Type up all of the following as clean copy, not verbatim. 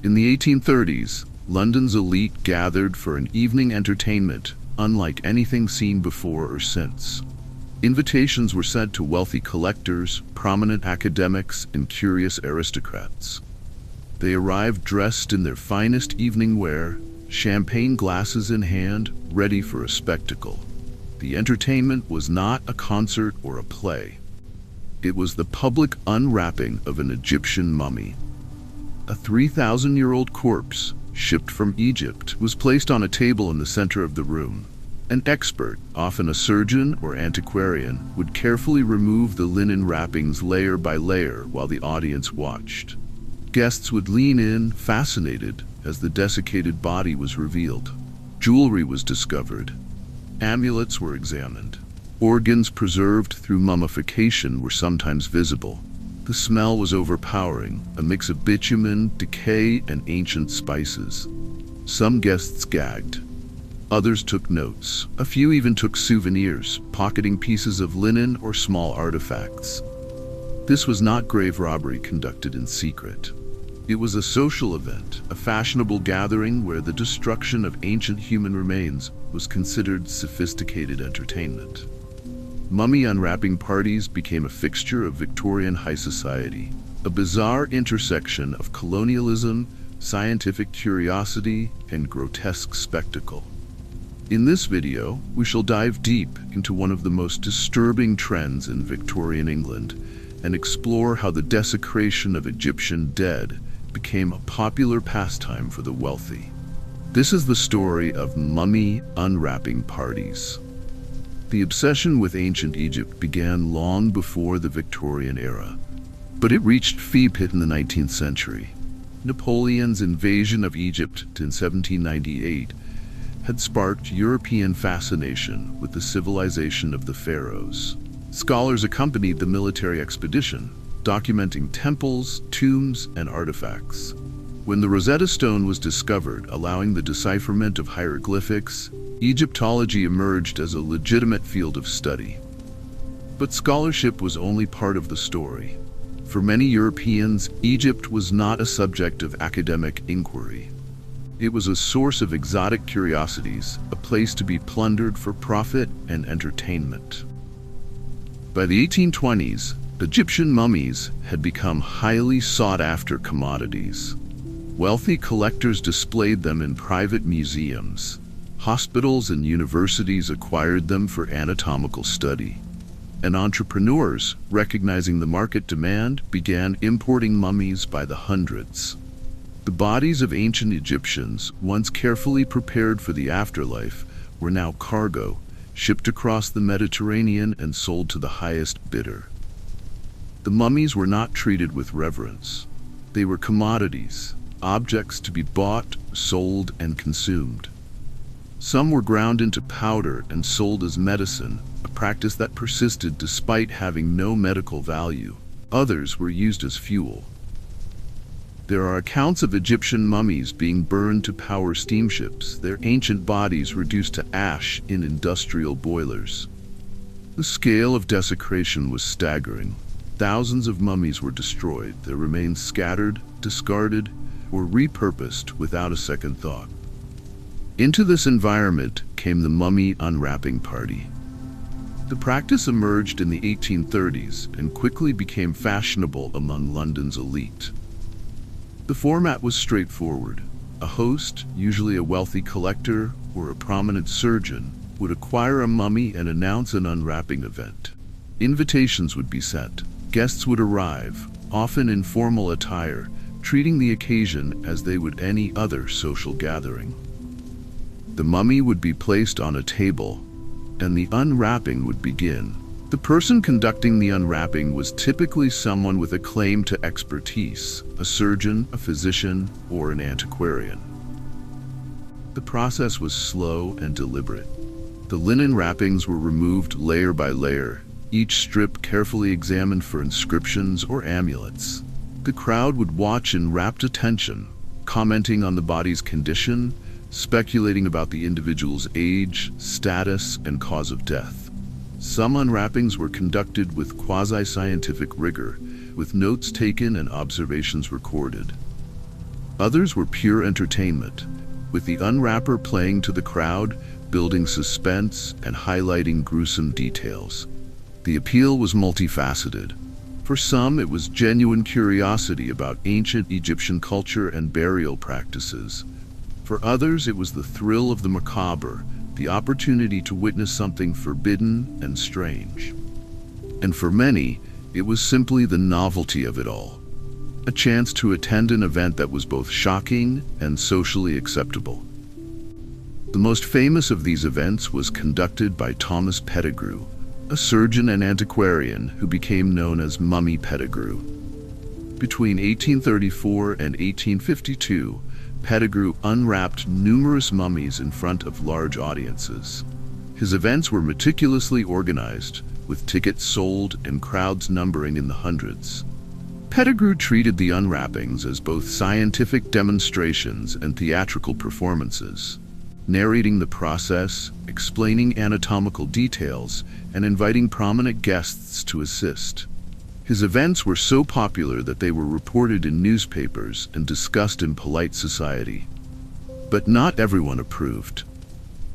In the 1830s, London's elite gathered for an evening entertainment unlike anything seen before or since. Invitations were sent to wealthy collectors, prominent academics, and curious aristocrats. They arrived dressed in their finest evening wear, champagne glasses in hand, ready for a spectacle. The entertainment was not a concert or a play. It was the public unwrapping of an Egyptian mummy. A 3,000-year-old corpse, shipped from Egypt, was placed on a table in the center of the room. An expert, often a surgeon or antiquarian, would carefully remove the linen wrappings layer by layer while the audience watched. Guests would lean in, fascinated, as the desiccated body was revealed. Jewelry was discovered. Amulets were examined. Organs preserved through mummification were sometimes visible. The smell was overpowering, a mix of bitumen, decay, and ancient spices. Some guests gagged. Others took notes. A few even took souvenirs, pocketing pieces of linen or small artifacts. This was not grave robbery conducted in secret. It was a social event, a fashionable gathering where the destruction of ancient human remains was considered sophisticated entertainment. Mummy unwrapping parties became a fixture of Victorian high society, a bizarre intersection of colonialism, scientific curiosity, and grotesque spectacle. In this video, we shall dive deep into one of the most disturbing trends in Victorian England and explore how the desecration of Egyptian dead became a popular pastime for the wealthy. This is the story of mummy unwrapping parties. The obsession with ancient Egypt began long before the Victorian era, but it reached fever in the 19th century. Napoleon's invasion of Egypt in 1798 had sparked European fascination with the civilization of the pharaohs. Scholars accompanied the military expedition, documenting temples, tombs, and artifacts. When the Rosetta Stone was discovered, allowing the decipherment of hieroglyphics, Egyptology emerged as a legitimate field of study. But scholarship was only part of the story. For many Europeans, Egypt was not a subject of academic inquiry. It was a source of exotic curiosities, a place to be plundered for profit and entertainment. By the 1820s, Egyptian mummies had become highly sought-after commodities. Wealthy collectors displayed them in private museums. Hospitals and universities acquired them for anatomical study. And entrepreneurs, recognizing the market demand, began importing mummies by the hundreds. The bodies of ancient Egyptians, once carefully prepared for the afterlife, were now cargo, shipped across the Mediterranean and sold to the highest bidder. The mummies were not treated with reverence. They were commodities, objects to be bought, sold, and consumed. Some were ground into powder and sold as medicine, a practice that persisted despite having no medical value. Others were used as fuel. There are accounts of Egyptian mummies being burned to power steamships, their ancient bodies reduced to ash in industrial boilers. The scale of desecration was staggering. Thousands of mummies were destroyed, their remains scattered, discarded, or repurposed without a second thought. Into this environment came the mummy unwrapping party. The practice emerged in the 1830s and quickly became fashionable among London's elite. The format was straightforward. A host, usually a wealthy collector or a prominent surgeon, would acquire a mummy and announce an unwrapping event. Invitations would be sent. Guests would arrive, often in formal attire, treating the occasion as they would any other social gathering. The mummy would be placed on a table, and the unwrapping would begin. The person conducting the unwrapping was typically someone with a claim to expertise, a surgeon, a physician, or an antiquarian. The process was slow and deliberate. The linen wrappings were removed layer by layer, each strip carefully examined for inscriptions or amulets. The crowd would watch in rapt attention, commenting on the body's condition, speculating about the individual's age, status, and cause of death. Some unwrappings were conducted with quasi-scientific rigor, with notes taken and observations recorded. Others were pure entertainment, with the unwrapper playing to the crowd, building suspense and highlighting gruesome details. The appeal was multifaceted. For some, it was genuine curiosity about ancient Egyptian culture and burial practices. For others, it was the thrill of the macabre, the opportunity to witness something forbidden and strange. And for many, it was simply the novelty of it all, a chance to attend an event that was both shocking and socially acceptable. The most famous of these events was conducted by Thomas Pettigrew, a surgeon and antiquarian who became known as Mummy Pettigrew. Between 1834 and 1852, Pettigrew unwrapped numerous mummies in front of large audiences. His events were meticulously organized, with tickets sold and crowds numbering in the hundreds. Pettigrew treated the unwrappings as both scientific demonstrations and theatrical performances, narrating the process, explaining anatomical details, and inviting prominent guests to assist. His events were so popular that they were reported in newspapers and discussed in polite society. But not everyone approved.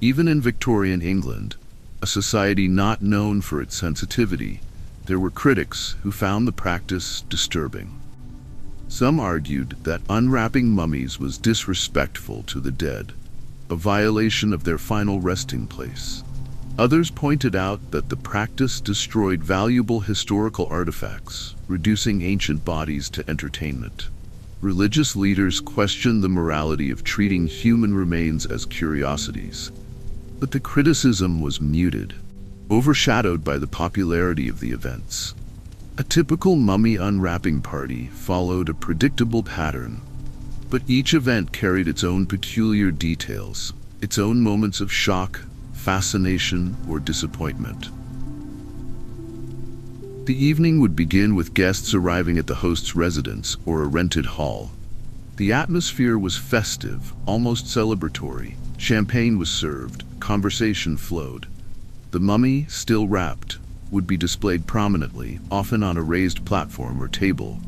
Even in Victorian England, a society not known for its sensitivity, there were critics who found the practice disturbing. Some argued that unwrapping mummies was disrespectful to the dead, a violation of their final resting place. Others pointed out that the practice destroyed valuable historical artifacts, reducing ancient bodies to entertainment. Religious leaders questioned the morality of treating human remains as curiosities. But the criticism was muted, overshadowed by the popularity of the events. A typical mummy unwrapping party followed a predictable pattern, but each event carried its own peculiar details, its own moments of shock, fascination, or disappointment. The evening would begin with guests arriving at the host's residence or a rented hall. The atmosphere was festive, almost celebratory. Champagne was served, conversation flowed. The mummy, still wrapped, would be displayed prominently, often on a raised platform or table.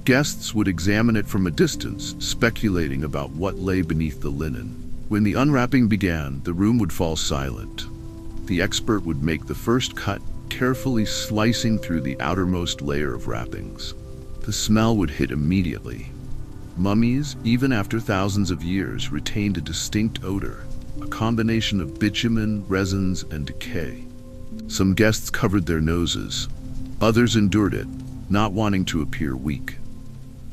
Guests would examine it from a distance, speculating about what lay beneath the linen. When the unwrapping began, the room would fall silent. The expert would make the first cut, carefully slicing through the outermost layer of wrappings. The smell would hit immediately. Mummies, even after thousands of years, retained a distinct odor, a combination of bitumen, resins, and decay. Some guests covered their noses. Others endured it, not wanting to appear weak.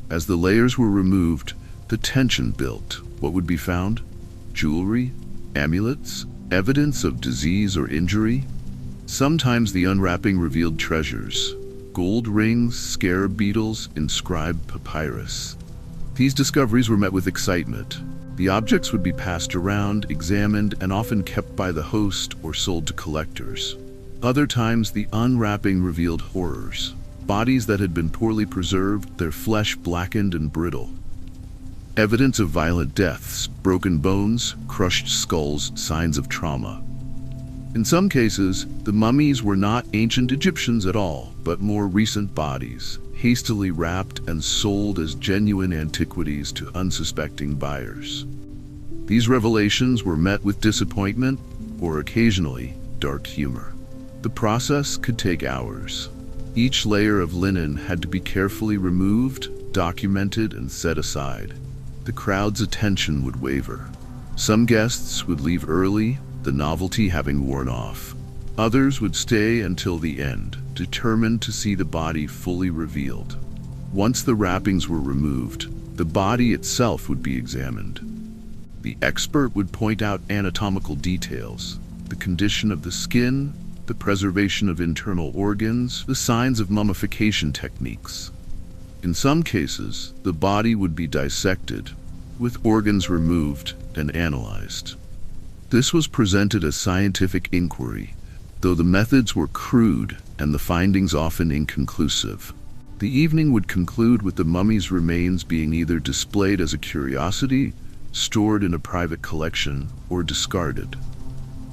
As the layers were removed, the tension built. What would be found? Jewelry, amulets, evidence of disease or injury. Sometimes the unwrapping revealed treasures: gold rings, scarab beetles, inscribed papyrus. These discoveries were met with excitement. The objects would be passed around, examined, and often kept by the host or sold to collectors. Other times, the unwrapping revealed horrors: bodies that had been poorly preserved, their flesh blackened and brittle. Evidence of violent deaths, broken bones, crushed skulls, signs of trauma. In some cases, the mummies were not ancient Egyptians at all, but more recent bodies, hastily wrapped and sold as genuine antiquities to unsuspecting buyers. These revelations were met with disappointment or occasionally dark humor. The process could take hours. Each layer of linen had to be carefully removed, documented, and set aside. The crowd's attention would waver. Some guests would leave early, the novelty having worn off. Others would stay until the end, determined to see the body fully revealed. Once the wrappings were removed, the body itself would be examined. The expert would point out anatomical details, the condition of the skin, the preservation of internal organs, the signs of mummification techniques. In some cases, the body would be dissected, with organs removed and analyzed. This was presented as scientific inquiry, though the methods were crude and the findings often inconclusive. The evening would conclude with the mummy's remains being either displayed as a curiosity, stored in a private collection, or discarded.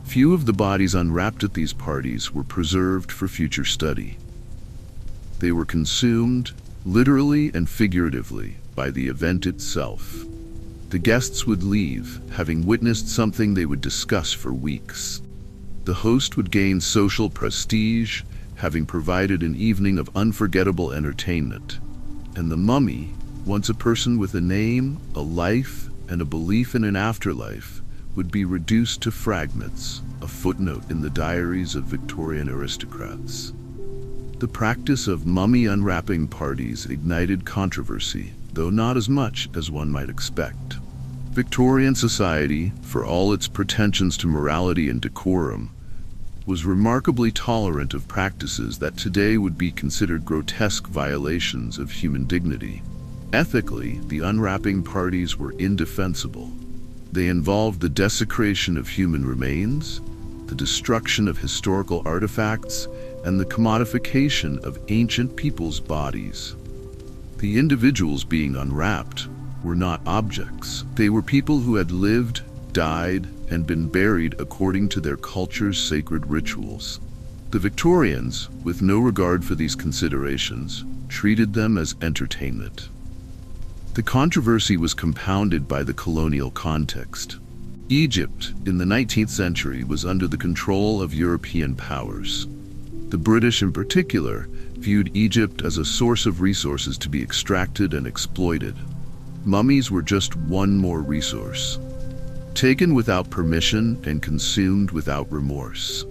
Few of the bodies unwrapped at these parties were preserved for future study. They were consumed, literally and figuratively, by the event itself. The guests would leave, having witnessed something they would discuss for weeks. The host would gain social prestige, having provided an evening of unforgettable entertainment. And the mummy, once a person with a name, a life, and a belief in an afterlife, would be reduced to fragments, a footnote in the diaries of Victorian aristocrats. The practice of mummy unwrapping parties ignited controversy, though not as much as one might expect. Victorian society, for all its pretensions to morality and decorum, was remarkably tolerant of practices that today would be considered grotesque violations of human dignity. Ethically, the unwrapping parties were indefensible. They involved the desecration of human remains, the destruction of historical artifacts, and the commodification of ancient people's bodies. The individuals being unwrapped were not objects. They were people who had lived, died, and been buried according to their culture's sacred rituals. The Victorians, with no regard for these considerations, treated them as entertainment. The controversy was compounded by the colonial context. Egypt, in the 19th century, was under the control of European powers. The British, in particular, viewed Egypt as a source of resources to be extracted and exploited. Mummies were just one more resource, taken without permission and consumed without remorse.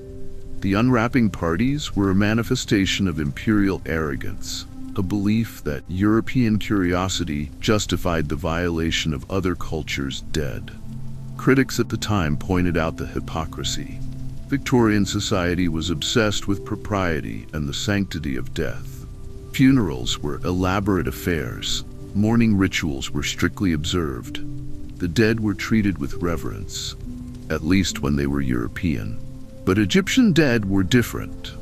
The unwrapping parties were a manifestation of imperial arrogance, a belief that European curiosity justified the violation of other cultures' dead. Critics at the time pointed out the hypocrisy. Victorian society was obsessed with propriety and the sanctity of death. Funerals were elaborate affairs. Mourning rituals were strictly observed. The dead were treated with reverence, at least when they were European. But Egyptian dead were different.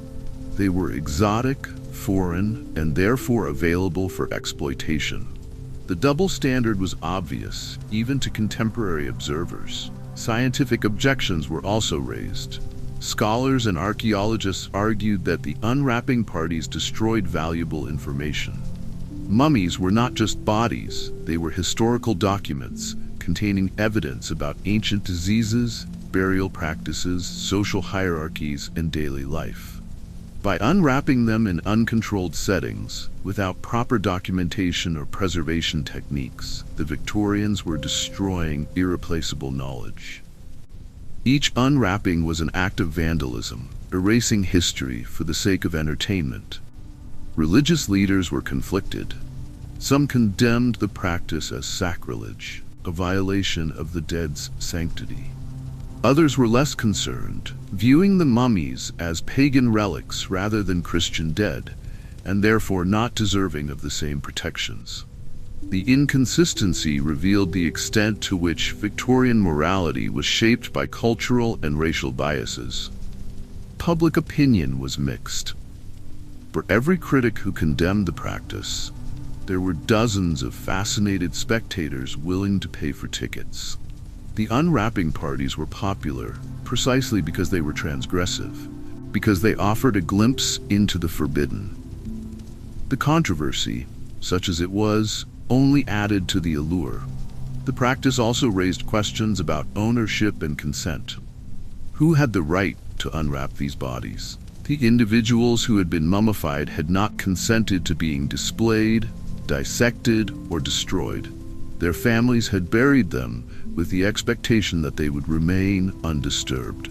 They were exotic, foreign, and therefore available for exploitation. The double standard was obvious, even to contemporary observers. Scientific objections were also raised. Scholars and archaeologists argued that the unwrapping parties destroyed valuable information. Mummies were not just bodies, they were historical documents containing evidence about ancient diseases, burial practices, social hierarchies, and daily life. By unwrapping them in uncontrolled settings, without proper documentation or preservation techniques, the Victorians were destroying irreplaceable knowledge. Each unwrapping was an act of vandalism, erasing history for the sake of entertainment. Religious leaders were conflicted. Some condemned the practice as sacrilege, a violation of the dead's sanctity. Others were less concerned, viewing the mummies as pagan relics rather than Christian dead, and therefore not deserving of the same protections. The inconsistency revealed the extent to which Victorian morality was shaped by cultural and racial biases. Public opinion was mixed. For every critic who condemned the practice, there were dozens of fascinated spectators willing to pay for tickets. The unwrapping parties were popular precisely because they were transgressive, because they offered a glimpse into the forbidden. The controversy, such as it was, only added to the allure. The practice also raised questions about ownership and consent. Who had the right to unwrap these bodies? The individuals who had been mummified had not consented to being displayed, dissected, or destroyed. Their families had buried them with the expectation that they would remain undisturbed.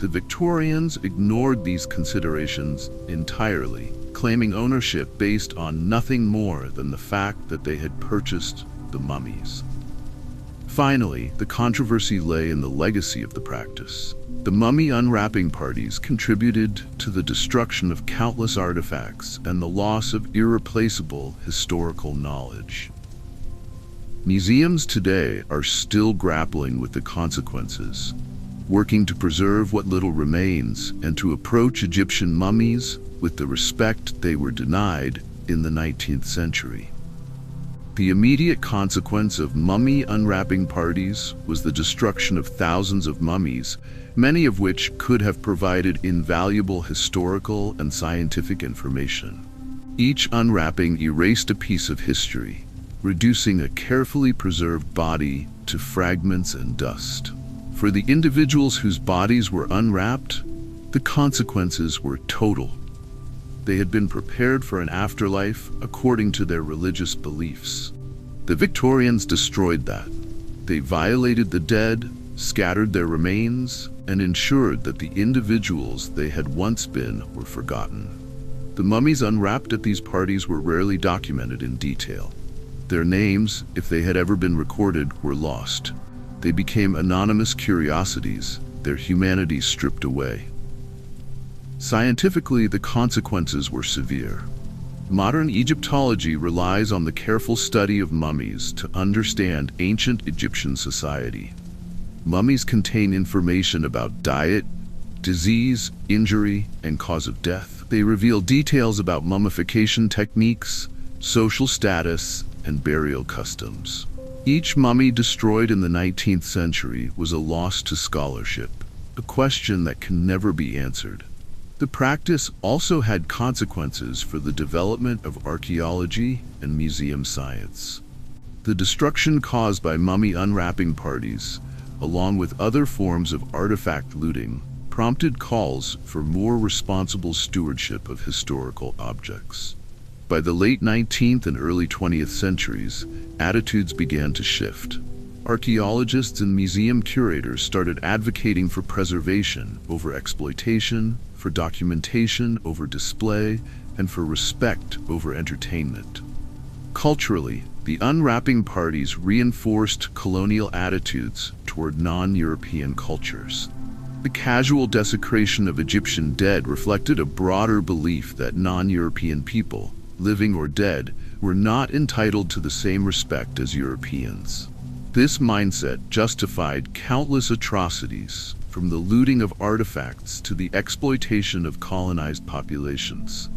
The Victorians ignored these considerations entirely, claiming ownership based on nothing more than the fact that they had purchased the mummies. Finally, the controversy lay in the legacy of the practice. The mummy unwrapping parties contributed to the destruction of countless artifacts and the loss of irreplaceable historical knowledge. Museums today are still grappling with the consequences, working to preserve what little remains and to approach Egyptian mummies with the respect they were denied in the 19th century. The immediate consequence of mummy unwrapping parties was the destruction of thousands of mummies, many of which could have provided invaluable historical and scientific information. Each unwrapping erased a piece of history, reducing a carefully preserved body to fragments and dust. For the individuals whose bodies were unwrapped, the consequences were total. They had been prepared for an afterlife according to their religious beliefs. The Victorians destroyed that. They violated the dead, scattered their remains, and ensured that the individuals they had once been were forgotten. The mummies unwrapped at these parties were rarely documented in detail. Their names, if they had ever been recorded, were lost. They became anonymous curiosities, their humanity stripped away. Scientifically, the consequences were severe. Modern Egyptology relies on the careful study of mummies to understand ancient Egyptian society. Mummies contain information about diet, disease, injury, and cause of death. They reveal details about mummification techniques, social status, and burial customs. Each mummy destroyed in the 19th century was a loss to scholarship, a question that can never be answered. The practice also had consequences for the development of archaeology and museum science. The destruction caused by mummy unwrapping parties, along with other forms of artifact looting, prompted calls for more responsible stewardship of historical objects. By the late 19th and early 20th centuries, attitudes began to shift. Archaeologists and museum curators started advocating for preservation over exploitation, for documentation over display, and for respect over entertainment. Culturally, the unwrapping parties reinforced colonial attitudes toward non-European cultures. The casual desecration of Egyptian dead reflected a broader belief that non-European people, living or dead, were not entitled to the same respect as Europeans. This mindset justified countless atrocities, from the looting of artifacts to the exploitation of colonized populations.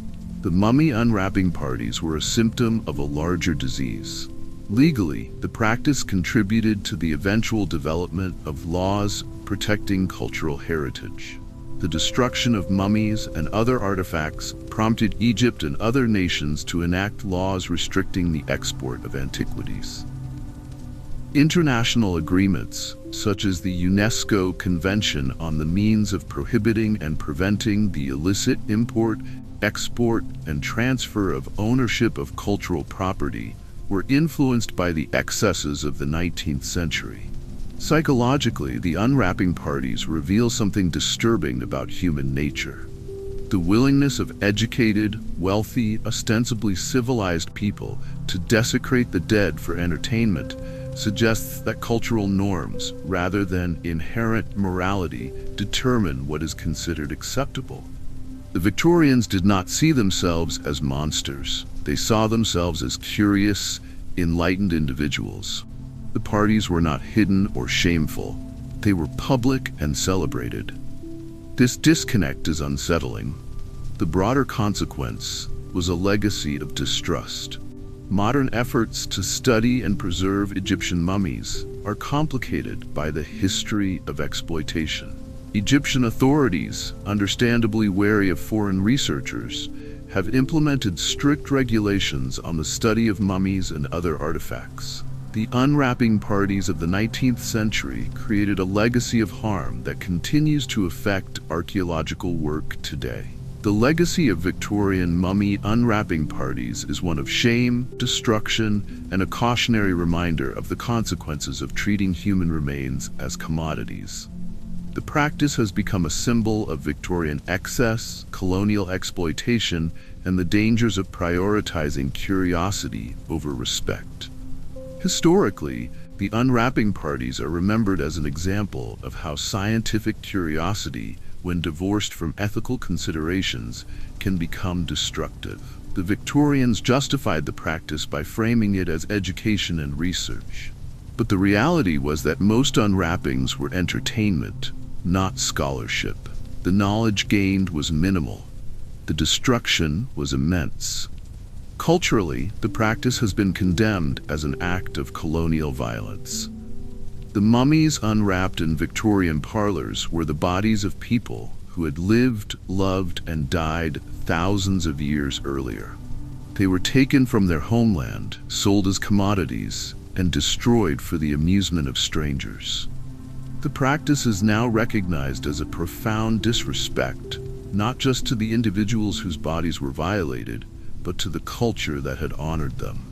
The mummy unwrapping parties were a symptom of a larger disease. Legally, the practice contributed to the eventual development of laws protecting cultural heritage. The destruction of mummies and other artifacts prompted Egypt and other nations to enact laws restricting the export of antiquities. International agreements, such as the UNESCO Convention on the Means of Prohibiting and Preventing the Illicit Import, Export, and Transfer of Ownership of Cultural Property, were influenced by the excesses of the 19th century. Psychologically, the unwrapping parties reveal something disturbing about human nature. The willingness of educated, wealthy, ostensibly civilized people to desecrate the dead for entertainment suggests that cultural norms, rather than inherent morality, determine what is considered acceptable. The Victorians did not see themselves as monsters. They saw themselves as curious, enlightened individuals. The parties were not hidden or shameful. They were public and celebrated. This disconnect is unsettling. The broader consequence was a legacy of distrust. Modern efforts to study and preserve Egyptian mummies are complicated by the history of exploitation. Egyptian authorities, understandably wary of foreign researchers, have implemented strict regulations on the study of mummies and other artifacts. The unwrapping parties of the 19th century created a legacy of harm that continues to affect archaeological work today. The legacy of Victorian mummy unwrapping parties is one of shame, destruction, and a cautionary reminder of the consequences of treating human remains as commodities. The practice has become a symbol of Victorian excess, colonial exploitation, and the dangers of prioritizing curiosity over respect. Historically, the unwrapping parties are remembered as an example of how scientific curiosity, when divorced from ethical considerations, can become destructive. The Victorians justified the practice by framing it as education and research. But the reality was that most unwrappings were entertainment, not scholarship. The knowledge gained was minimal. The destruction was immense. Culturally, the practice has been condemned as an act of colonial violence. The mummies unwrapped in Victorian parlors were the bodies of people who had lived, loved, and died thousands of years earlier. They were taken from their homeland, sold as commodities, and destroyed for the amusement of strangers. The practice is now recognized as a profound disrespect, not just to the individuals whose bodies were violated, but to the culture that had honored them.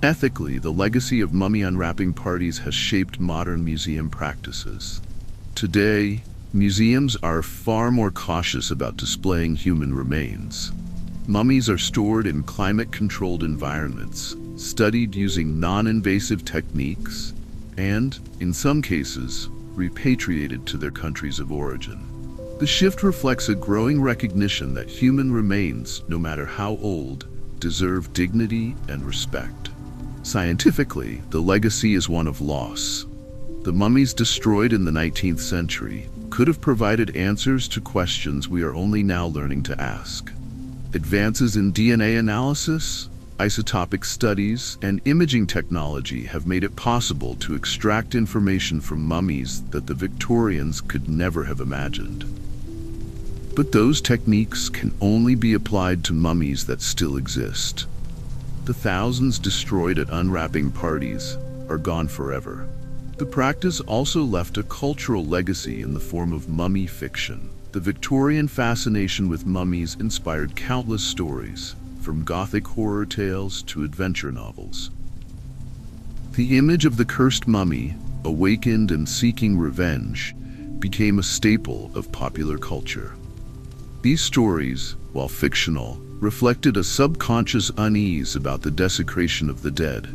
Ethically, the legacy of mummy unwrapping parties has shaped modern museum practices. Today, museums are far more cautious about displaying human remains. Mummies are stored in climate-controlled environments, studied using non-invasive techniques, and, in some cases, repatriated to their countries of origin. The shift reflects a growing recognition that human remains, no matter how old, deserve dignity and respect. Scientifically, the legacy is one of loss. The mummies destroyed in the 19th century could have provided answers to questions we are only now learning to ask. Advances in DNA analysis, isotopic studies, and imaging technology have made it possible to extract information from mummies that the Victorians could never have imagined. But those techniques can only be applied to mummies that still exist. The thousands destroyed at unwrapping parties are gone forever. The practice also left a cultural legacy in the form of mummy fiction. The Victorian fascination with mummies inspired countless stories, from Gothic horror tales to adventure novels. The image of the cursed mummy, awakened and seeking revenge, became a staple of popular culture. These stories, while fictional, reflected a subconscious unease about the desecration of the dead.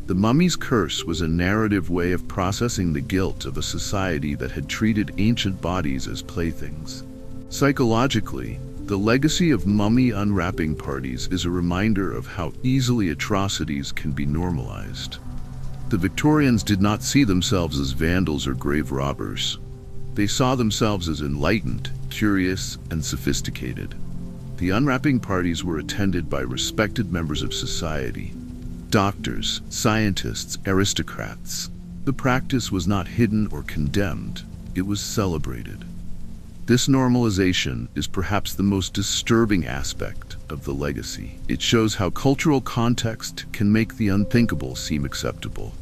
The mummy's curse was a narrative way of processing the guilt of a society that had treated ancient bodies as playthings. Psychologically, the legacy of mummy unwrapping parties is a reminder of how easily atrocities can be normalized. The Victorians did not see themselves as vandals or grave robbers. They saw themselves as enlightened, curious, and sophisticated. The unwrapping parties were attended by respected members of society: doctors, scientists, aristocrats. The practice was not hidden or condemned, it was celebrated. This normalization is perhaps the most disturbing aspect of the legacy. It shows how cultural context can make the unthinkable seem acceptable.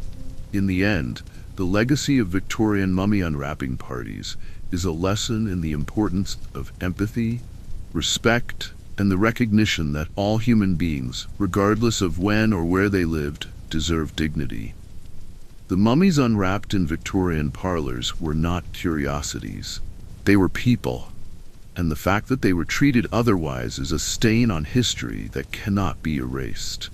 In the end, the legacy of Victorian mummy unwrapping parties is a lesson in the importance of empathy, respect, and the recognition that all human beings, regardless of when or where they lived, deserve dignity. The mummies unwrapped in Victorian parlors were not curiosities. They were people, and the fact that they were treated otherwise is a stain on history that cannot be erased.